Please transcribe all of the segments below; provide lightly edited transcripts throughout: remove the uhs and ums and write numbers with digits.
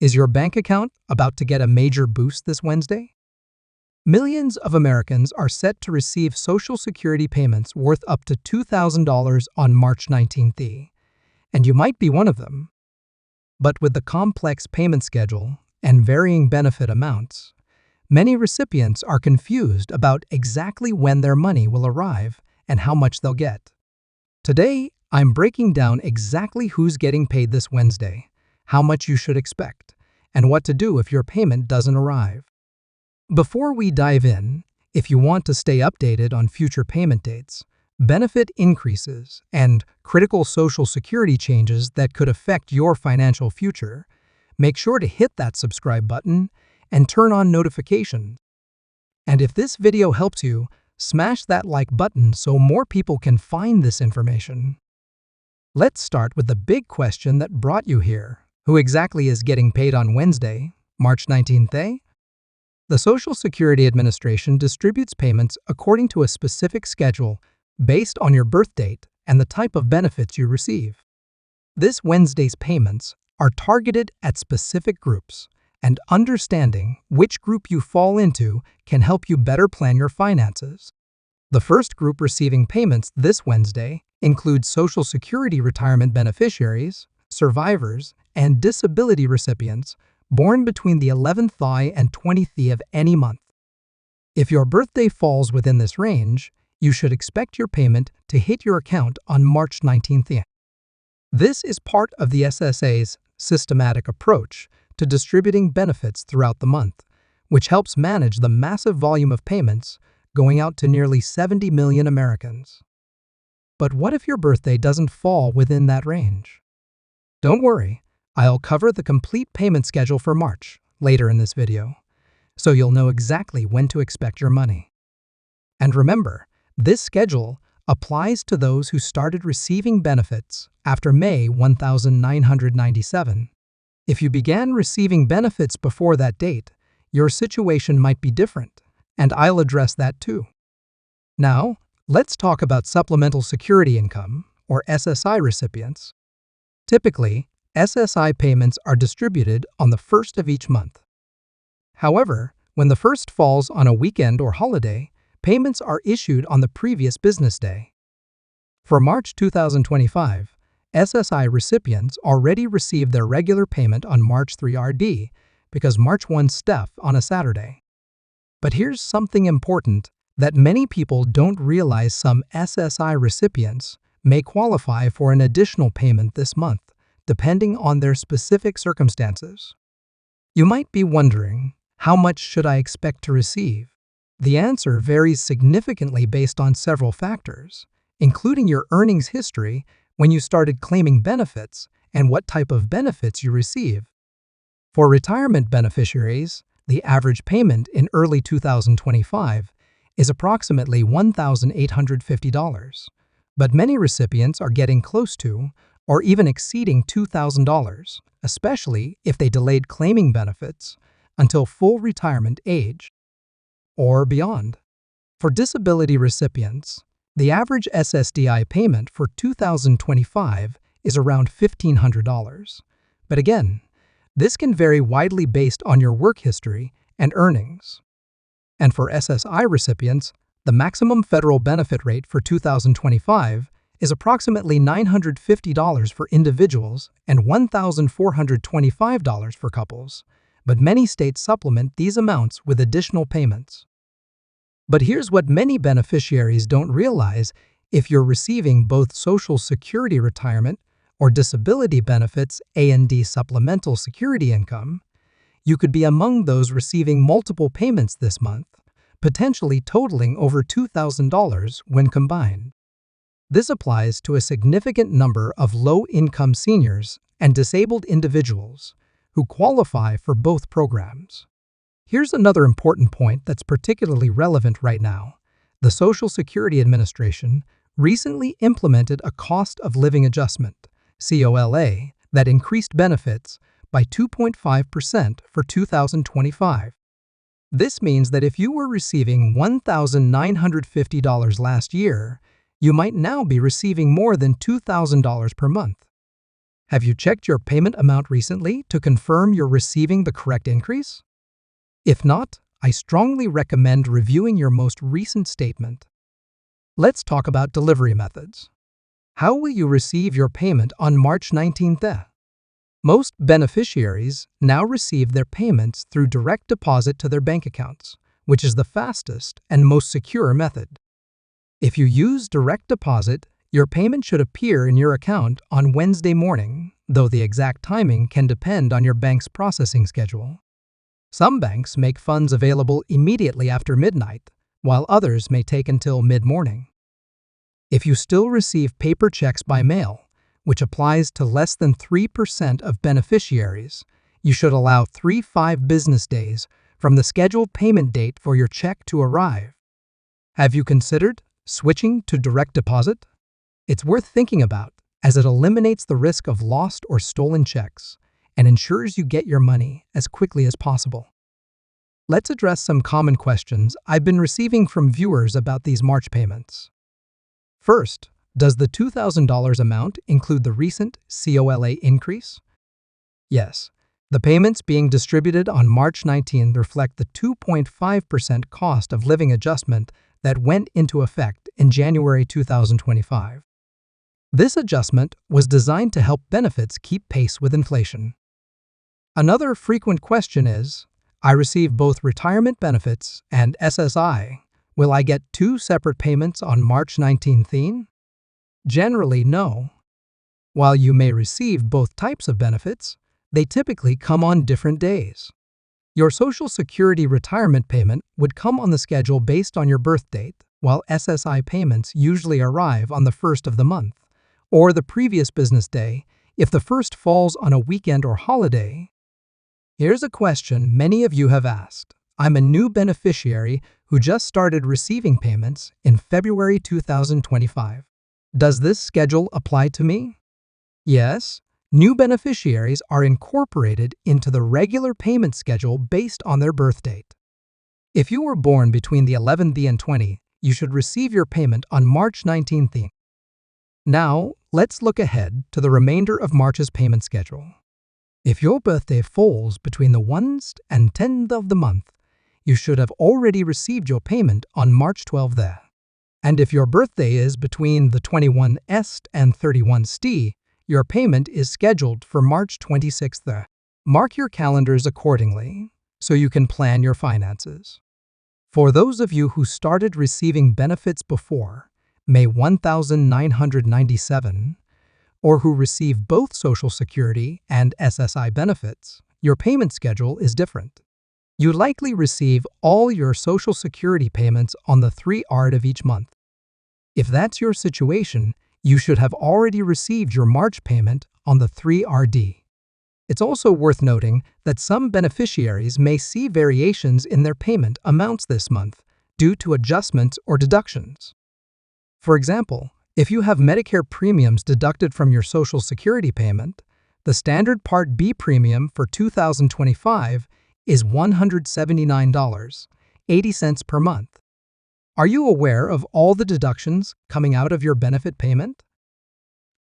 Is your bank account about to get a major boost this Wednesday? Millions of Americans are set to receive Social Security payments worth up to $2,000 on March 19th, and you might be one of them. But with the complex payment schedule and varying benefit amounts, many recipients are confused about exactly when their money will arrive and how much they'll get. Today, I'm breaking down exactly who's getting paid this Wednesday, how much you should expect, and what to do if your payment doesn't arrive. Before we dive in, if you want to stay updated on future payment dates, benefit increases, and critical Social Security changes that could affect your financial future, make sure to hit that subscribe button and turn on notifications. And if this video helps you, smash that like button so more people can find this information. Let's start with the big question that brought you here. Who exactly is getting paid on Wednesday, March 19th? The Social Security Administration distributes payments according to a specific schedule based on your birth date and the type of benefits you receive. This Wednesday's payments are targeted at specific groups, and understanding which group you fall into can help you better plan your finances. The first group receiving payments this Wednesday includes Social Security retirement beneficiaries, survivors, and disability recipients born between the 11th and 20th of any month. If your birthday falls within this range, you should expect your payment to hit your account on March 19th. This is part of the SSA's systematic approach to distributing benefits throughout the month, which helps manage the massive volume of payments going out to nearly 70 million Americans. But what if your birthday doesn't fall within that range? Don't worry, I'll cover the complete payment schedule for March later in this video, so you'll know exactly when to expect your money. And remember, this schedule applies to those who started receiving benefits after May 1997. If you began receiving benefits before that date, your situation might be different, and I'll address that too. Now, let's talk about Supplemental Security Income, or SSI recipients. Typically, SSI payments are distributed on the first of each month. However, when the first falls on a weekend or holiday, payments are issued on the previous business day. For March 2025, SSI recipients already received their regular payment on March 3 RD because March 1 fell on a Saturday. But here's something important that many people don't realize: some SSI recipients may qualify for an additional payment this month, depending on their specific circumstances. You might be wondering, how much should I expect to receive? The answer varies significantly based on several factors, including your earnings history, when you started claiming benefits, and what type of benefits you receive. For retirement beneficiaries, the average payment in early 2025 is approximately $1,850, but many recipients are getting close to or even exceeding $2,000, especially if they delayed claiming benefits until full retirement age or beyond. For disability recipients, the average SSDI payment for 2025 is around $1,500. But again, this can vary widely based on your work history and earnings. And for SSI recipients, the maximum federal benefit rate for 2025 is approximately $950 for individuals and $1,425 for couples, but many states supplement these amounts with additional payments. But here's what many beneficiaries don't realize: if you're receiving both Social Security retirement or disability benefits (A&D supplemental security income), you could be among those receiving multiple payments this month, potentially totaling over $2,000 when combined. This applies to a significant number of low-income seniors and disabled individuals who qualify for both programs. Here's another important point that's particularly relevant right now. The Social Security Administration recently implemented a cost of living adjustment, COLA, that increased benefits by 2.5% for 2025. This means that if you were receiving $1,950 last year, you might now be receiving more than $2,000 per month. Have you checked your payment amount recently to confirm you're receiving the correct increase? If not, I strongly recommend reviewing your most recent statement. Let's talk about delivery methods. How will you receive your payment on March 19th? Most beneficiaries now receive their payments through direct deposit to their bank accounts, which is the fastest and most secure method. If you use direct deposit, your payment should appear in your account on Wednesday morning, though the exact timing can depend on your bank's processing schedule. Some banks make funds available immediately after midnight, while others may take until mid-morning. If you still receive paper checks by mail, which applies to less than 3% of beneficiaries, you should allow 3-5 business days from the scheduled payment date for your check to arrive. Have you considered switching to direct deposit? It's worth thinking about, as it eliminates the risk of lost or stolen checks and ensures you get your money as quickly as possible. Let's address some common questions I've been receiving from viewers about these March payments. First, does the $2,000 amount include the recent COLA increase? Yes. The payments being distributed on March 19 reflect the 2.5% cost of living adjustment that went into effect in January 2025. This adjustment was designed to help benefits keep pace with inflation. Another frequent question is, I receive both retirement benefits and SSI. Will I get two separate payments on March 19th? Generally, no. While you may receive both types of benefits, they typically come on different days. Your Social Security retirement payment would come on the schedule based on your birth date, while SSI payments usually arrive on the first of the month, or the previous business day if the first falls on a weekend or holiday. Here's a question many of you have asked. I'm a new beneficiary who just started receiving payments in February 2025. Does this schedule apply to me? Yes. New beneficiaries are incorporated into the regular payment schedule based on their birth date. If you were born between the 11th and 20th, you should receive your payment on March 19th. Now, let's look ahead to the remainder of March's payment schedule. If your birthday falls between the 1st and 10th of the month, you should have already received your payment on March 12th. And if your birthday is between the 21st and 31st, your payment is scheduled for March 26th. Mark your calendars accordingly so you can plan your finances. For those of you who started receiving benefits before May 1997, or who receive both Social Security and SSI benefits, your payment schedule is different. You likely receive all your Social Security payments on the 3rd of each month. If that's your situation, you should have already received your March payment on the 3rd. It's also worth noting that some beneficiaries may see variations in their payment amounts this month due to adjustments or deductions. For example, if you have Medicare premiums deducted from your Social Security payment, the standard Part B premium for 2025 is $179.80 per month. Are you aware of all the deductions coming out of your benefit payment?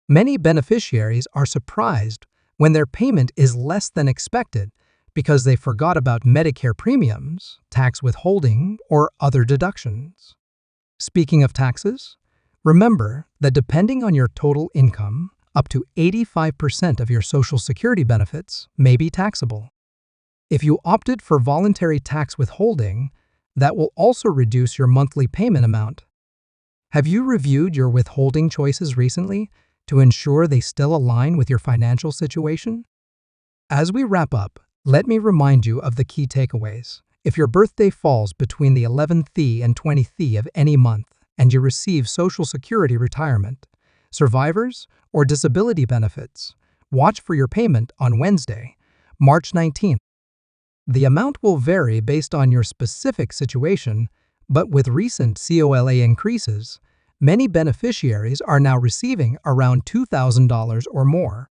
Many beneficiaries are surprised when their payment is less than expected because they forgot about Medicare premiums, tax withholding, or other deductions. Speaking of taxes, remember that depending on your total income, up to 85% of your Social Security benefits may be taxable. If you opted for voluntary tax withholding, that will also reduce your monthly payment amount. Have you reviewed your withholding choices recently to ensure they still align with your financial situation? As we wrap up, let me remind you of the key takeaways. If your birthday falls between the 11th and 20th of any month and you receive Social Security retirement, survivors, or disability benefits, watch for your payment on Wednesday, March 19th. The amount will vary based on your specific situation, but with recent COLA increases, many beneficiaries are now receiving around $2,000 or more.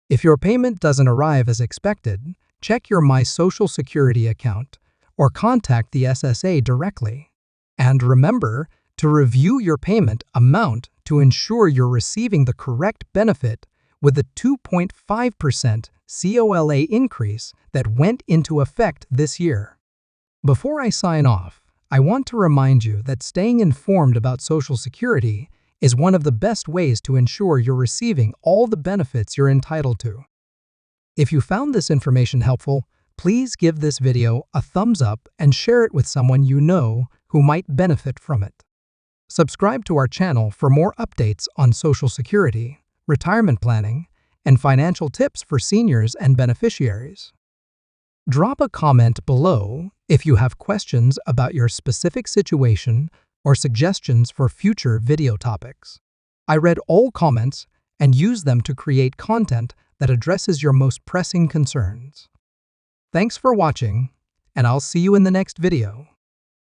If your payment doesn't arrive as expected, check your My Social Security account or contact the SSA directly. And remember to review your payment amount to ensure you're receiving the correct benefit with the 2.5% COLA increase that went into effect this year. Before I sign off, I want to remind you that staying informed about Social Security is one of the best ways to ensure you're receiving all the benefits you're entitled to. If you found this information helpful, please give this video a thumbs up and share it with someone you know who might benefit from it. Subscribe to our channel for more updates on Social Security, retirement planning, and financial tips for seniors and beneficiaries. Drop a comment below if you have questions about your specific situation or suggestions for future video topics. I read all comments and use them to create content that addresses your most pressing concerns. Thanks for watching, and I'll see you in the next video.